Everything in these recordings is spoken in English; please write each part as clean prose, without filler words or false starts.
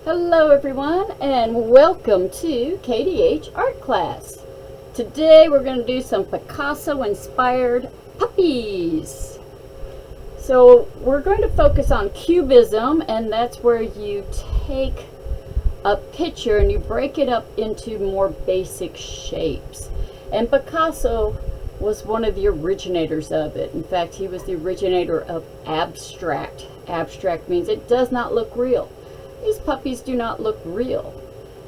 Hello everyone and welcome to KDH Art Class. Today we're going to do some Picasso inspired puppies. So we're going to focus on cubism, and that's where you take a picture and you break it up into more basic shapes. And Picasso was one of the originators of it. In fact, he was the originator of abstract. Abstract means it does not look real. These puppies do not look real.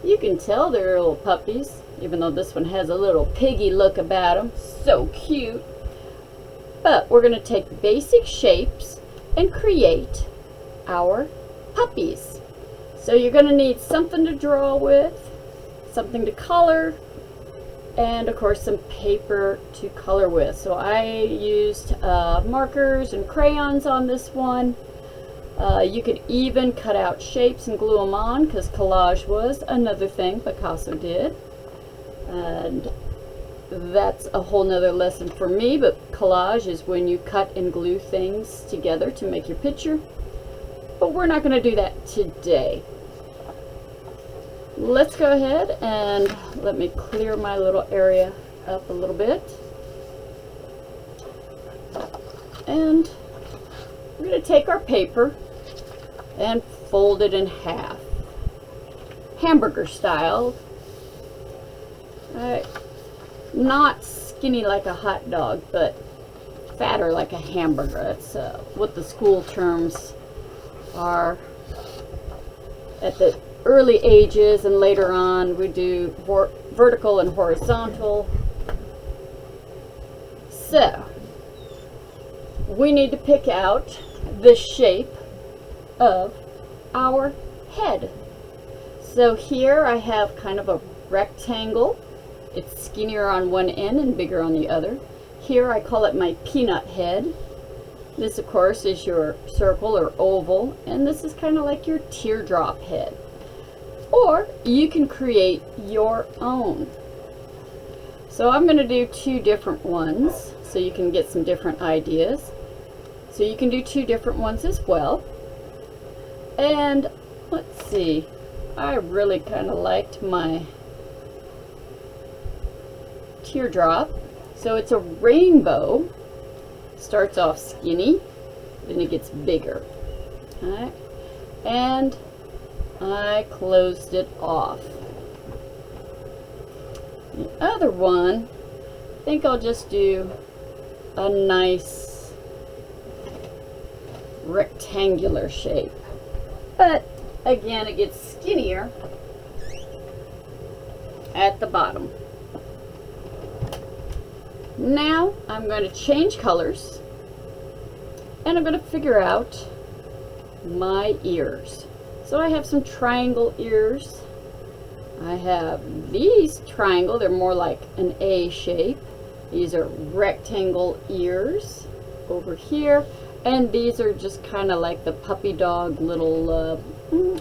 You can tell they're little puppies, even though this one has a little piggy look about them. So cute. But we're going to take basic shapes and create our puppies. So you're going to need something to draw with, something to color, and of course some paper to color with. So I used markers and crayons on this one. You could even cut out shapes and glue them on, because collage was another thing Picasso did. And that's a whole nother lesson for me, but collage is when you cut and glue things together to make your picture. But we're not going to do that today. Let's go ahead and let me clear my little area up a little bit. And we're going to take our paper and fold it in half, hamburger style. Not skinny like a hot dog, but fatter like a hamburger. That's what the school terms are at the early ages, and later on we do vertical and horizontal. So we need to pick out the shape of our head. So here I have kind of a rectangle. It's skinnier on one end and bigger on the other. Here I call it my peanut head. This of course is your circle or oval, and this is kind of like your teardrop head. Or you can create your own. So I'm going to do two different ones so you can get some different ideas. So you can do two different ones as well. And let's see, I really kind of liked my teardrop. So it's a rainbow. Starts off skinny, then it gets bigger. Alright, and I closed it off. The other one, I think I'll just do a nice rectangular shape. But again, it gets skinnier at the bottom. Now I'm going to change colors, and I'm going to figure out my ears. So I have some triangle ears. I have these triangle, they're more like an A shape. These are rectangle ears over here. And these are just kind of like the puppy dog little,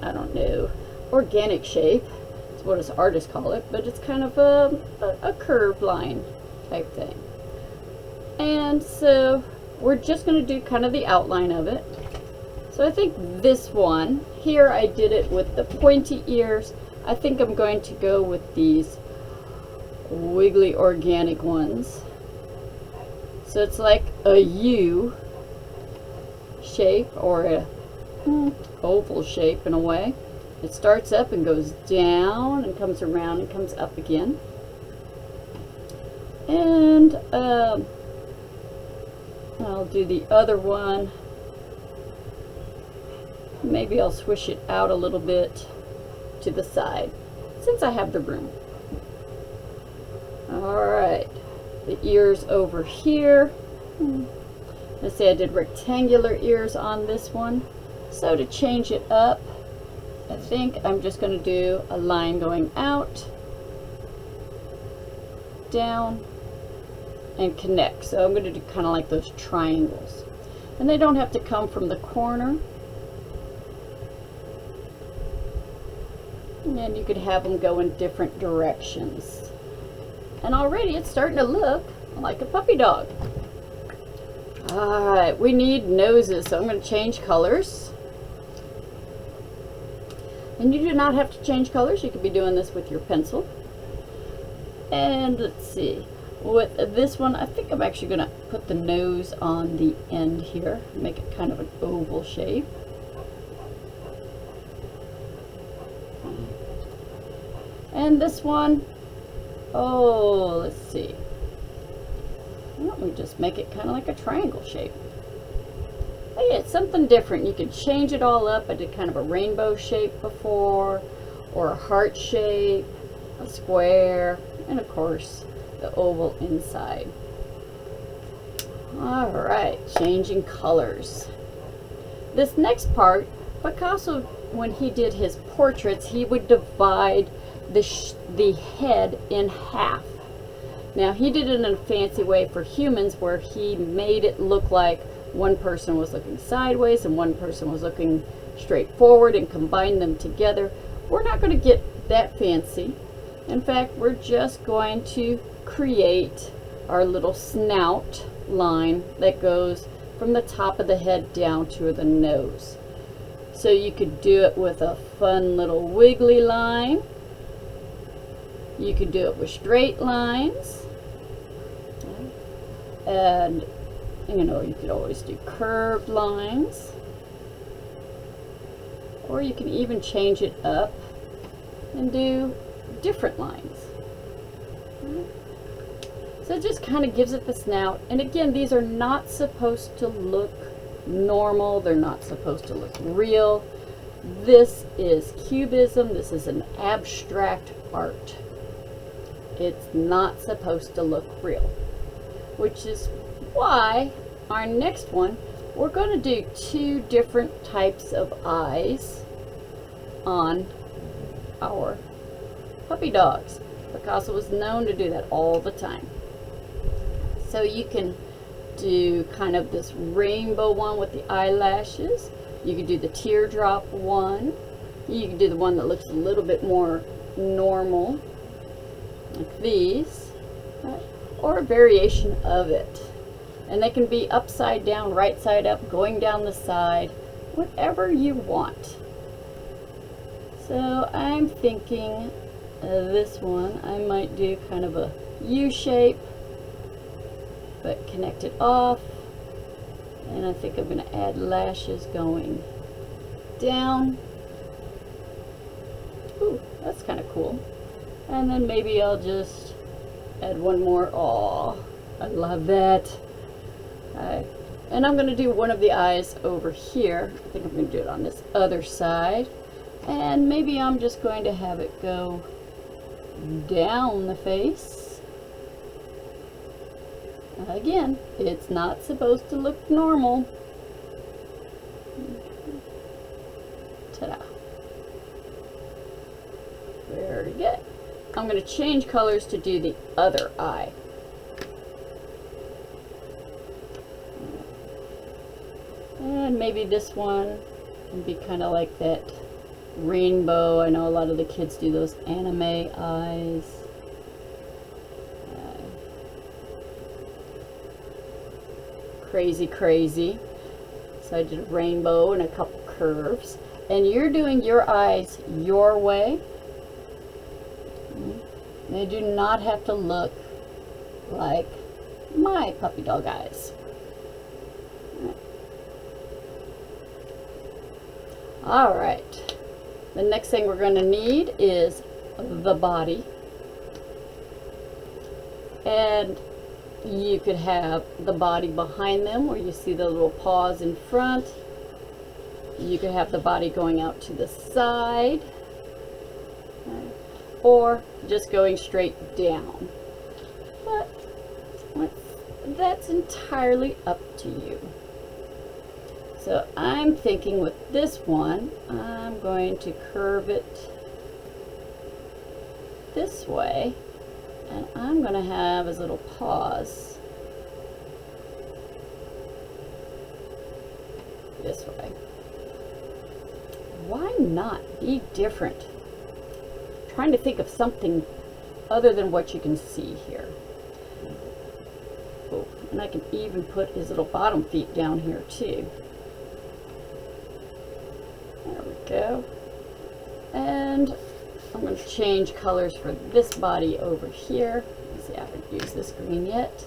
I don't know, organic shape. That's what us artists call it, but it's kind of a curved line type thing. And so we're just going to do kind of the outline of it. So I think this one, here I did it with the pointy ears. I think I'm going to go with these wiggly organic ones. So it's like a U shape, or a oval shape in a way. It starts up and goes down and comes around and comes up again. And I'll do the other one. Maybe I'll swish it out a little bit to the side since I have the room. Alright, the ears over here. Let's say I did rectangular ears on this one. So to change it up, I think I'm just going to do a line going out, down, and connect. So I'm going to do kind of like those triangles. And they don't have to come from the corner. And you could have them go in different directions. And already it's starting to look like a puppy dog. Alright, we need noses, so I'm going to change colors. And you do not have to change colors. You could be doing this with your pencil. And let's see, with this one, I think I'm actually going to put the nose on the end here, make it kind of an oval shape. And this one, oh, let's see. Why don't we just make it kind of like a triangle shape? But yeah, it's something different. You can change it all up. I did kind of a rainbow shape before, or a heart shape, a square, and of course, the oval inside. All right, changing colors. This next part, Picasso, when he did his portraits, he would divide the head in half. Now, he did it in a fancy way for humans where he made it look like one person was looking sideways and one person was looking straight forward and combined them together. We're not going to get that fancy. In fact, we're just going to create our little snout line that goes from the top of the head down to the nose. So you could do it with a fun little wiggly line. You could do it with straight lines. And, you know, you could always do curved lines. Or you can even change it up and do different lines. So it just kind of gives it the snout. And again, these are not supposed to look normal. They're not supposed to look real. This is cubism. This is an abstract art. It's not supposed to look real, which is why our next one, we're going to do two different types of eyes on our puppy dogs. Picasso was known to do that all the time. So you can do kind of this rainbow one with the eyelashes. You could do the teardrop one. You can do the one that looks a little bit more normal, like these, right? Or a variation of it. And they can be upside down, right side up, going down the side, whatever you want. So I'm thinking this one, I might do kind of a U shape, but connect it off. And I think I'm going to add lashes going down. Ooh, that's kind of cool. And then maybe I'll just add one more. Oh, I love that. And I'm going to do one of the eyes over here. I think I'm going to do it on this other side. And maybe I'm just going to have it go down the face. Again, it's not supposed to look normal. Ta-da. Very good. I'm going to change colors to do the other eye. And maybe this one would be kind of like that rainbow. I know a lot of the kids do those anime eyes. Crazy, crazy. So I did a rainbow and a couple curves. And you're doing your eyes your way. They do not have to look like my puppy dog eyes. All right. The next thing we're going to need is the body. And you could have the body behind them where you see the little paws in front. You could have the body going out to the side. Or just going straight down. But that's entirely up to you. So I'm thinking with this one, I'm going to curve it this way, and I'm going to have his little paws this way. Why not be different? I'm trying to think of something other than what you can see here. Oh, and I can even put his little bottom feet down here too. There we go. I'm going to change colors for this body over here. Let's see, I haven't used this green yet.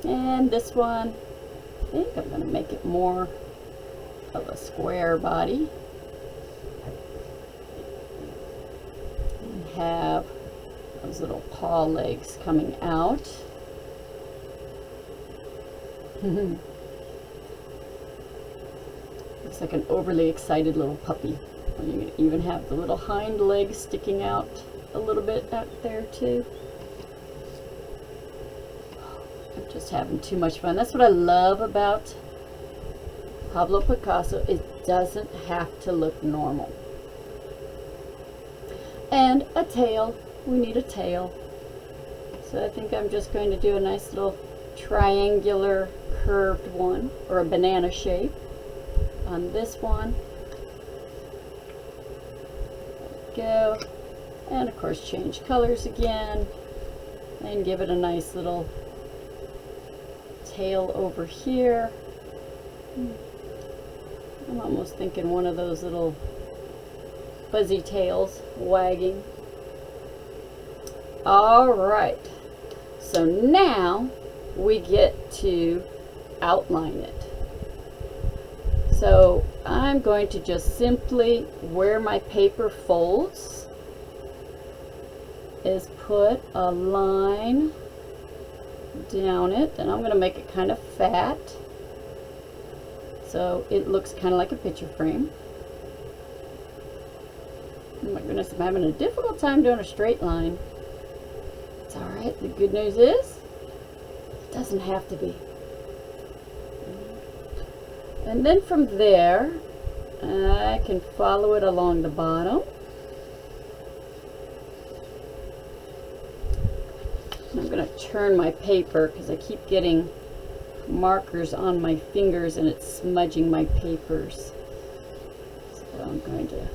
And this one, I think I'm going to make it more of a square body. And have those little paw legs coming out. Looks like an overly excited little puppy. You can even have the little hind legs sticking out a little bit out there too. I'm just having too much fun. That's what I love about Pablo Picasso. It doesn't have to look normal. And a tail. We need a tail. So I think I'm just going to do a nice little triangular curved one, or a banana shape on this one. There we go. And of course change colors again and give it a nice little tail over here. I'm almost thinking one of those little fuzzy tails wagging. Alright, so now we get to outline it. So I'm going to just simply, where my paper folds, is put a line down it, and I'm going to make it kind of fat so it looks kind of like a picture frame. Oh my goodness, I'm having a difficult time doing a straight line. It's alright, the good news is it doesn't have to be. And then from there I can follow it along the bottom. I'm going to turn my paper because I keep getting markers on my fingers and it's smudging my papers. So I'm going to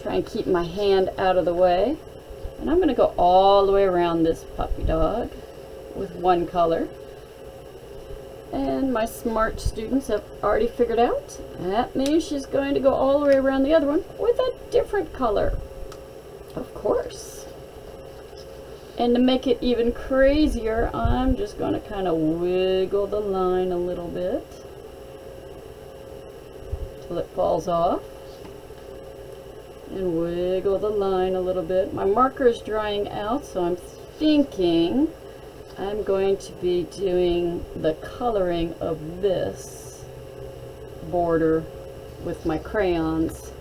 try and keep my hand out of the way. And I'm going to go all the way around this puppy dog with one color. And my smart students have already figured out that means she's going to go all the way around the other one with a different color. Of course. And to make it even crazier, I'm just going to kind of wiggle the line a little bit till it falls off. And wiggle the line a little bit. My marker is drying out, so I'm thinking I'm going to be doing the coloring of this border with my crayons.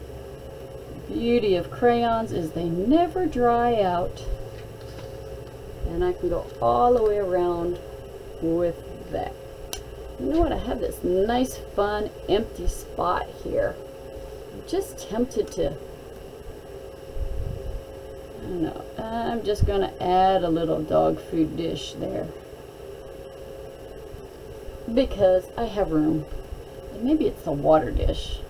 The beauty of crayons is they never dry out. And I can go all the way around with that. You know what? I have this nice, fun, empty spot here. I'm just tempted to, I don't know. I'm just going to add a little dog food dish there. Because I have room. And maybe it's a water dish.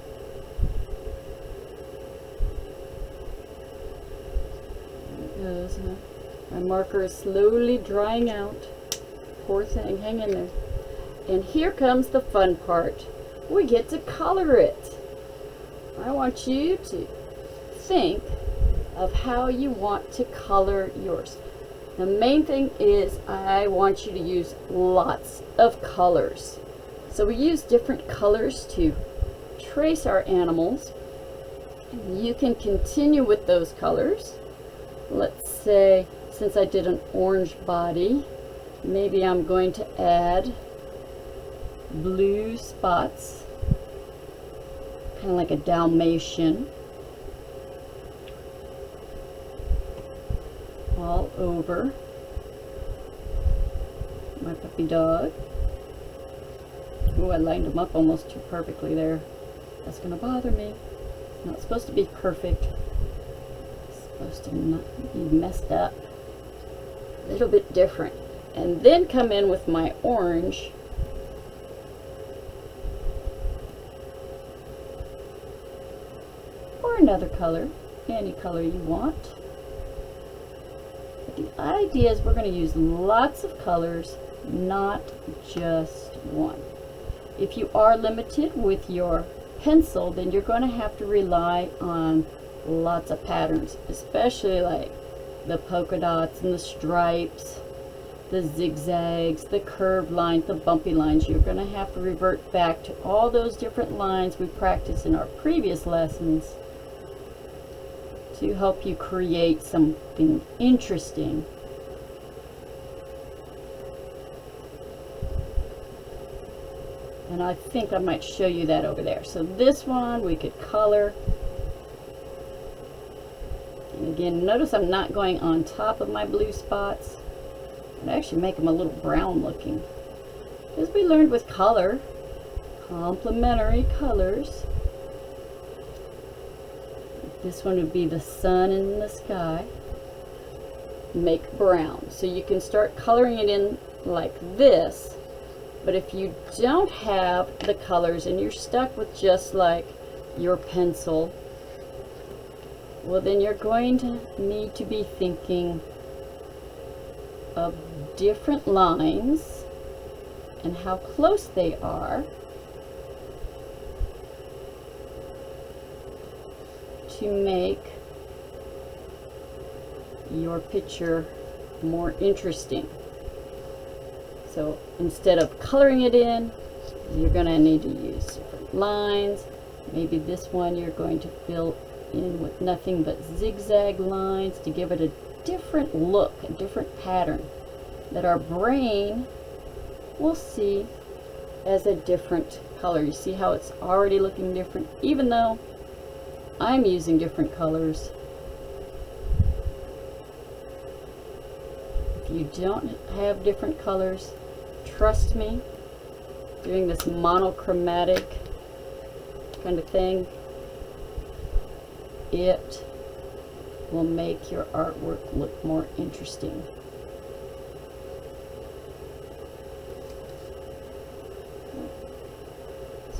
There it goes. My marker is slowly drying out. Poor thing, hang in there. And here comes the fun part. We get to color it. I want you to think of how you want to color yours. The main thing is I want you to use lots of colors. So we use different colors to trace our animals. You can continue with those colors. Let's say, since I did an orange body, maybe I'm going to add blue spots, kind of like a Dalmatian, all over my puppy dog. Oh, I lined them up almost too perfectly there. That's going to bother me. It's not supposed to be perfect. It's supposed to not be messed up. A little bit different. And then come in with my orange. Or another color. Any color you want. But the idea is we're going to use lots of colors, not just one. If you are limited with your pencil, then you're going to have to rely on lots of patterns, especially like the polka dots and the stripes, the zigzags, the curved lines, the bumpy lines. You're going to have to revert back to all those different lines we practiced in our previous lessons to help you create something interesting. And I think I might show you that over there. So this one we could color. And again, notice I'm not going on top of my blue spots. I'd actually make them a little brown looking. As we learned with color, complementary colors. This one would be the sun in the sky. Make brown. So you can start coloring it in like this. But if you don't have the colors and you're stuck with just like your pencil, well, then you're going to need to be thinking of different lines and how close they are to make your picture more interesting. So instead of coloring it in, you're going to need to use different lines. Maybe this one you're going to fill in with nothing but zigzag lines to give it a different look, a different pattern that our brain will see as a different color. You see how it's already looking different, even though I'm using different colors. If you don't have different colors, trust me, doing this monochromatic kind of thing, it will make your artwork look more interesting.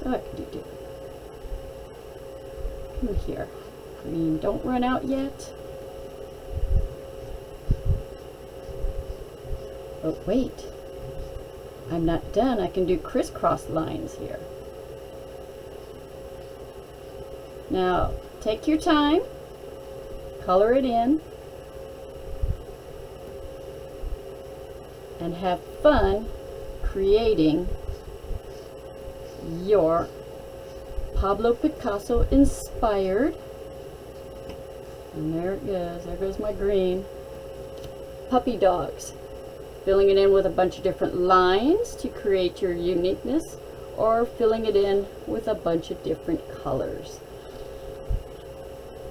So I can do different. Come here. Green, don't run out yet. Oh, wait. I'm not done. I can do crisscross lines here. Now, take your time, color it in, and have fun creating your Pablo Picasso inspired, and there it goes, there goes my green, puppy dogs. Filling it in with a bunch of different lines to create your uniqueness, or filling it in with a bunch of different colors.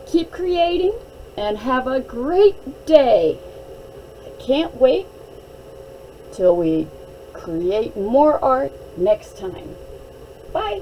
Keep creating and have a great day. I can't wait till we create more art next time. Bye.